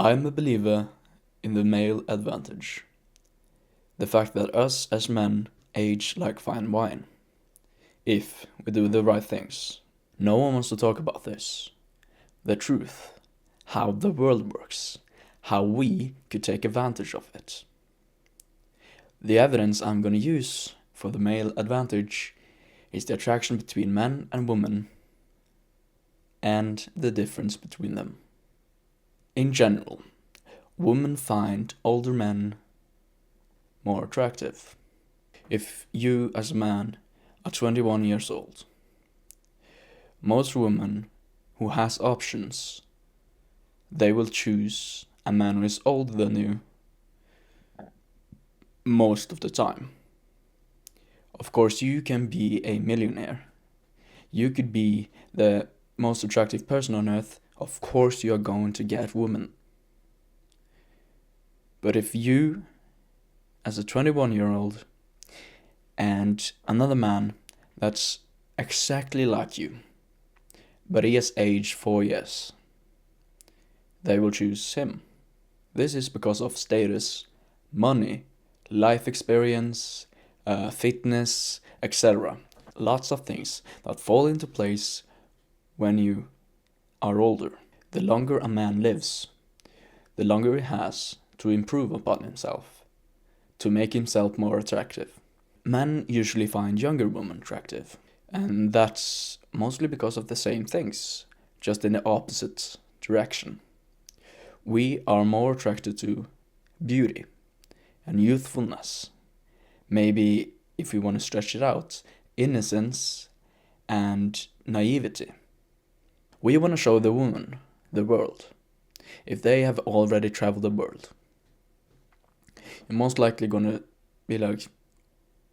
I'm a believer in the male advantage. The fact that us as men age like fine wine. If we do the right things. No one wants to talk about this. The truth. How the world works. How we could take advantage of it. The evidence I'm gonna use for the male advantage is the attraction between men and women and the difference between them. In general, women find older men more attractive. If you as a man are 21 years old, most women who has options, they will choose a man who is older than you most of the time. Of course, you can be a millionaire. You could be the most attractive person on earth. Of course, you are going to get women. But if you, as a 21-year-old, and another man that's exactly like you, but he has aged 4 years, they will choose him. This is because of status, money, life experience, fitness, etc. Lots of things that fall into place when you are older. The longer a man lives, the longer he has to improve upon himself, to make himself more attractive. Men usually find younger women attractive, and that's mostly because of the same things, just in the opposite direction. We are more attracted to beauty and youthfulness. Maybe, if we want to stretch it out, innocence and naivety. We want to show the woman the world. If they have already traveled the world, you're most likely gonna be like,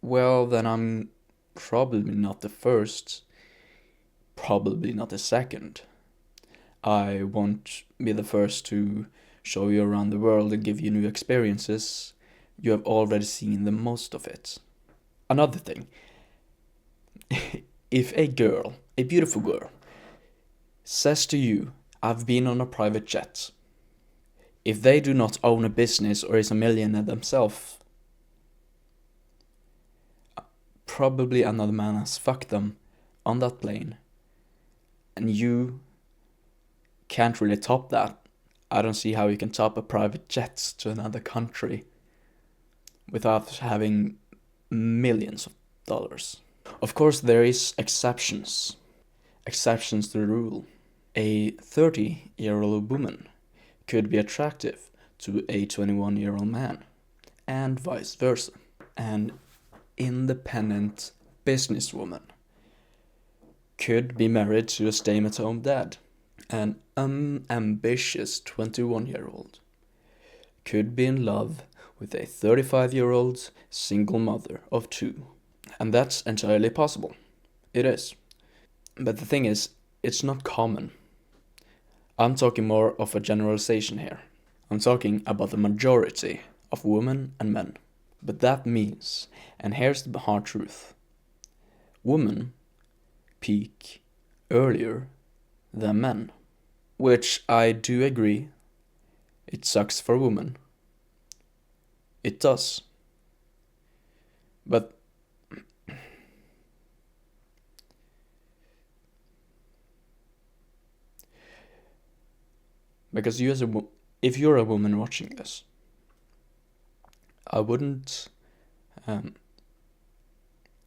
well, then I'm probably not the first, probably not the second. I won't be the first to show you around the world and give you new experiences. You have already seen the most of it. Another thing, if a girl, a beautiful girl, says to you, I've been on a private jet, if they do not own a business or is a millionaire themselves, probably another man has fucked them on that plane, and you can't really top that. I don't see how you can top a private jet to another country without having millions of dollars. Of course, there is exceptions to the rule. A 30-year-old woman could be attractive to a 21-year-old man, and vice versa. An independent businesswoman could be married to a stay-at-home dad. An unambitious 21-year-old could be in love with a 35-year-old single mother of two. And that's entirely possible. It is. But the thing is, it's not common. I'm talking more of a generalization here. I'm talking about the majority of women and men. But that means, and here's the hard truth, women peak earlier than men. Which I do agree, it sucks for women. It does. But because if you're a woman watching this, I wouldn't.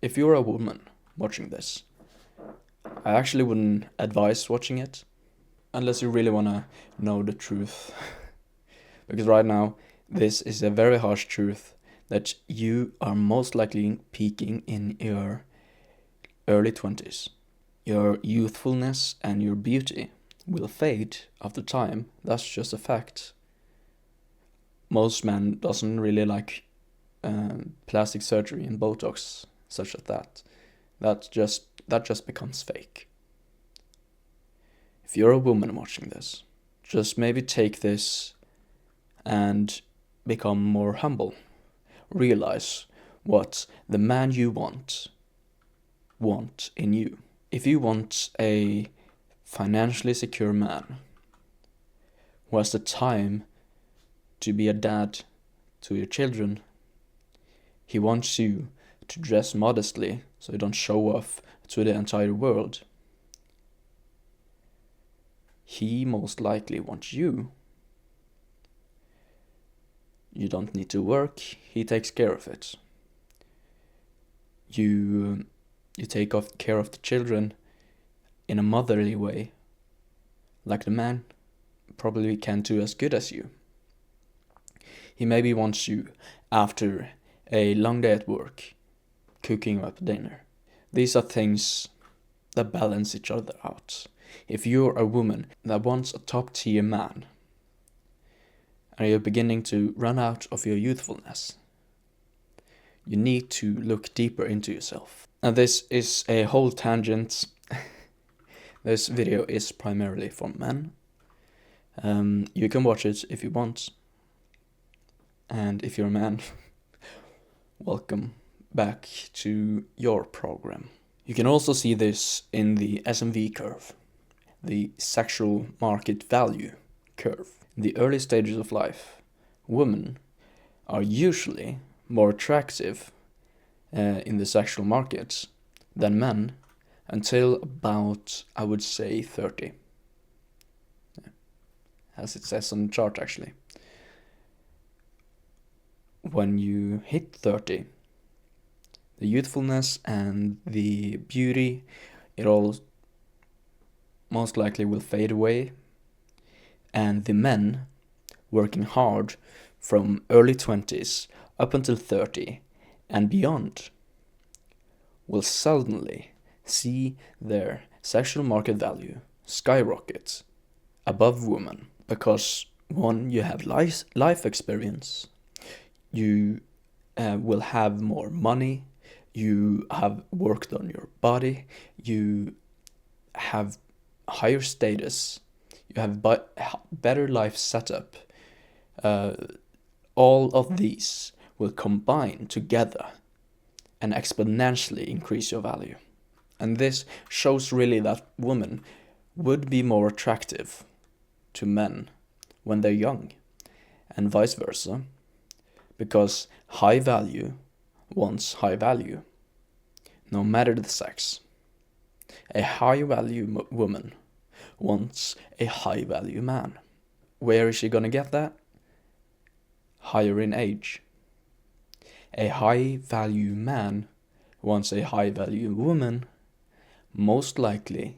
If you're a woman watching this, I actually wouldn't advise watching it unless you really want to know the truth. Because right now, this is a very harsh truth that you are most likely peaking in your early 20s. Your youthfulness and your beauty will fade after time. That's just a fact. Most men doesn't really like plastic surgery and Botox, such as that. That just becomes fake. If you're a woman watching this, just maybe take this and become more humble. Realize what the man you want in you. If you want a financially secure man who has the time to be a dad to your children. He wants you to dress modestly so you don't show off to the entire world. He most likely wants you. You don't need to work, he takes care of it. You take care of the children in a motherly way, like the man probably can't do as good as you. He maybe wants you after a long day at work, cooking up dinner. These are things that balance each other out. If you're a woman that wants a top-tier man, and you're beginning to run out of your youthfulness, you need to look deeper into yourself. And this is a whole tangent. This video is primarily for men. You can watch it if you want. And if you're a man, welcome back to your program. You can also see this in the SMV curve, the sexual market value curve. In the early stages of life, women are usually more attractive in the sexual markets than men until about, I would say, 30. As it says on the chart, actually. When you hit 30, the youthfulness and the beauty, it all most likely will fade away. And the men working hard from early 20s up until 30 and beyond will suddenly see their sexual market value skyrocket above women. Because one, you have life experience, you will have more money, you have worked on your body, you have higher status, you have better life setup. All of these will combine together and exponentially increase your value. And this shows really that women would be more attractive to men when they're young, and vice versa, because high value wants high value, no matter the sex. A high value woman wants a high value man. Where is she gonna get that? Higher in age. A high value man wants a high value woman. Most likely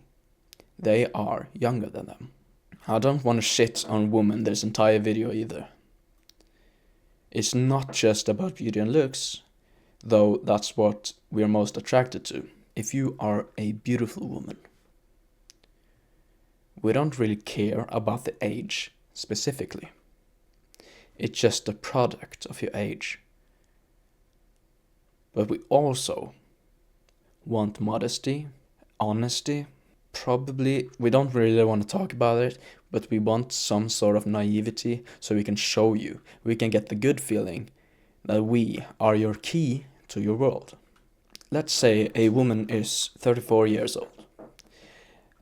they are younger than them. I don't want to shit on women this entire video either. It's not just about beauty and looks, though that's what we're most attracted to. If you are a beautiful woman, we don't really care about the age specifically. It's just a product of your age. But we also want modesty, honesty. Probably, we don't really want to talk about it, but we want some sort of naivety so we can show you, we can get the good feeling that we are your key to your world. Let's say a woman is 34 years old,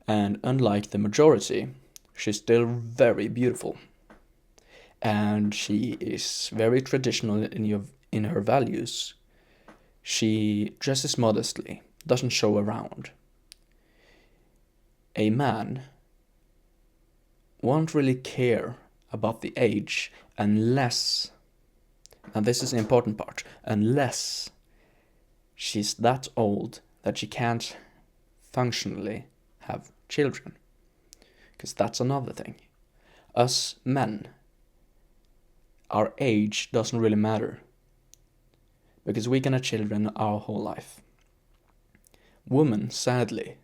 and unlike the majority, she's still very beautiful. And she is very traditional in her values. She dresses modestly, doesn't show around. A man won't really care about the age unless, and this is the important part, unless she's that old that she can't functionally have children. Because that's another thing. Us men, our age doesn't really matter, because we can have children our whole life. Woman, sadly,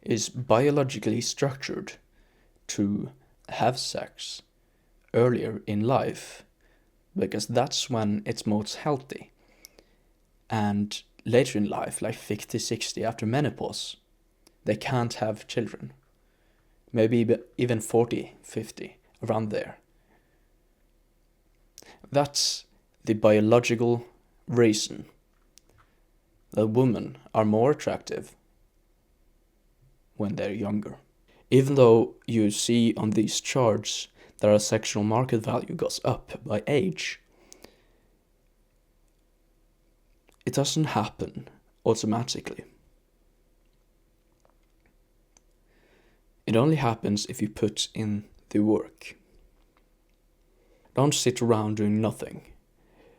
is biologically structured to have sex earlier in life, because that's when it's most healthy. And later in life, like 50, 60, after menopause, they can't have children. Maybe even 40, 50, around there. That's the biological reason that women are more attractive when they're younger. Even though you see on these charts that our sexual market value goes up by age. It doesn't happen automatically. It only happens if you put in the work. Don't sit around doing nothing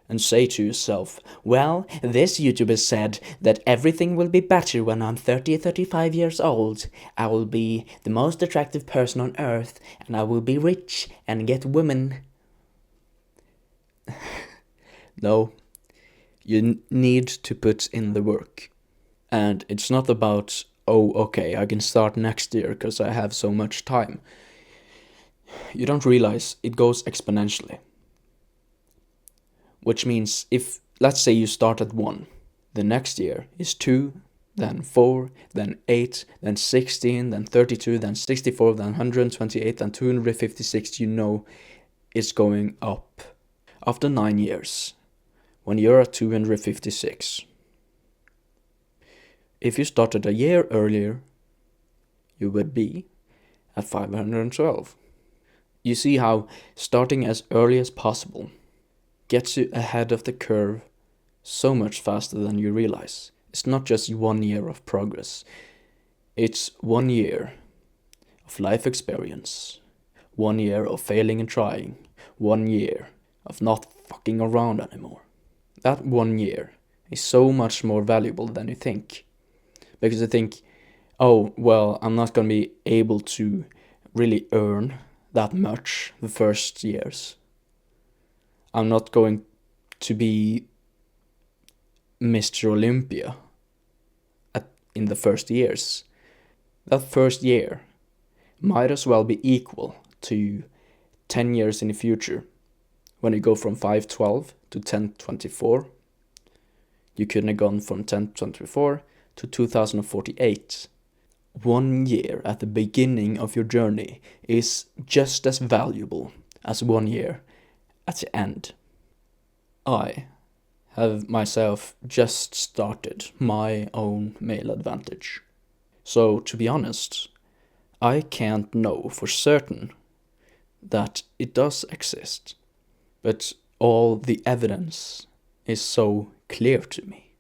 and say to yourself, well, this YouTuber said that everything will be better when I'm 30 or 35 years old. I will be the most attractive person on earth, and I will be rich and get women. No, you need to put in the work. And it's not about, oh, okay, I can start next year because I have so much time. You don't realize it goes exponentially. Which means if, let's say you start at 1, the next year is 2, then 4, then 8, then 16, then 32, then 64, then 128, then 256, you know it's going up. After 9 years, when you're at 256, if you started a year earlier, you would be at 512. You see how starting as early as possible gets you ahead of the curve so much faster than you realize. It's not just 1 year of progress. It's 1 year of life experience, 1 year of failing and trying, 1 year of not fucking around anymore. That 1 year is so much more valuable than you think. Because you think, oh, well, I'm not going to be able to really earn that much the first years. I'm not going to be Mr. Olympia in the first years. That first year might as well be equal to 10 years in the future. When you go from 512 to 1024, you couldn't have gone from 1024 to 2048. 1 year at the beginning of your journey is just as valuable as 1 year at the end. I have myself just started my own male advantage. So, to be honest, I can't know for certain that it does exist. But all the evidence is so clear to me.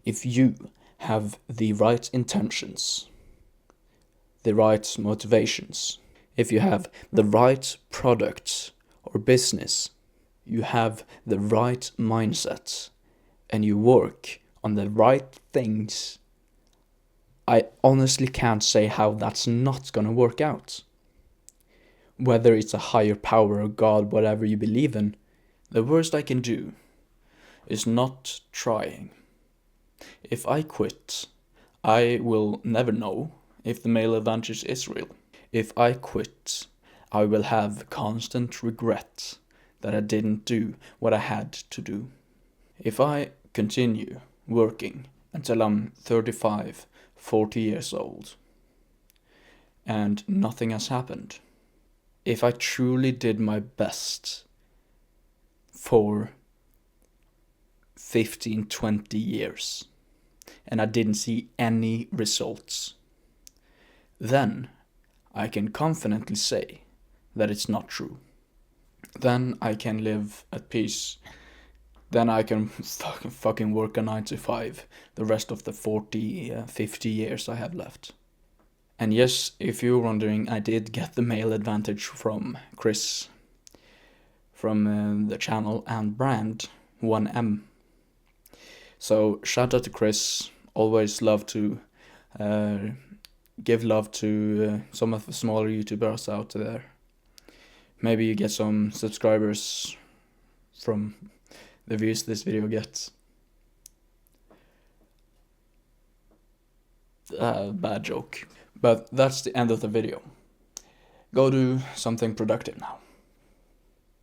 If you have the right intentions, the right motivations, if you have the right product or business, you have the right mindset, and you work on the right things, I honestly can't say how that's not gonna work out. Whether it's a higher power or God, whatever you believe in, the worst I can do is not trying. If I quit, I will never know if the male advantage is real. If I quit, I will have constant regret that I didn't do what I had to do. If I continue working until I'm 35, 40 years old, and nothing has happened, if I truly did my best for 15, 20 years, and I didn't see any results, then I can confidently say that it's not true. Then I can live at peace. Then I can fucking work a 9 to 5 the rest of the 40, 50 years I have left. And yes, if you're wondering, I did get the male advantage from Chris, from the channel and brand 1M. So shout out to Chris. Always love to give love to some of the smaller YouTubers out there. Maybe you get some subscribers from the views this video gets. Bad joke. But that's the end of the video. Go do something productive now.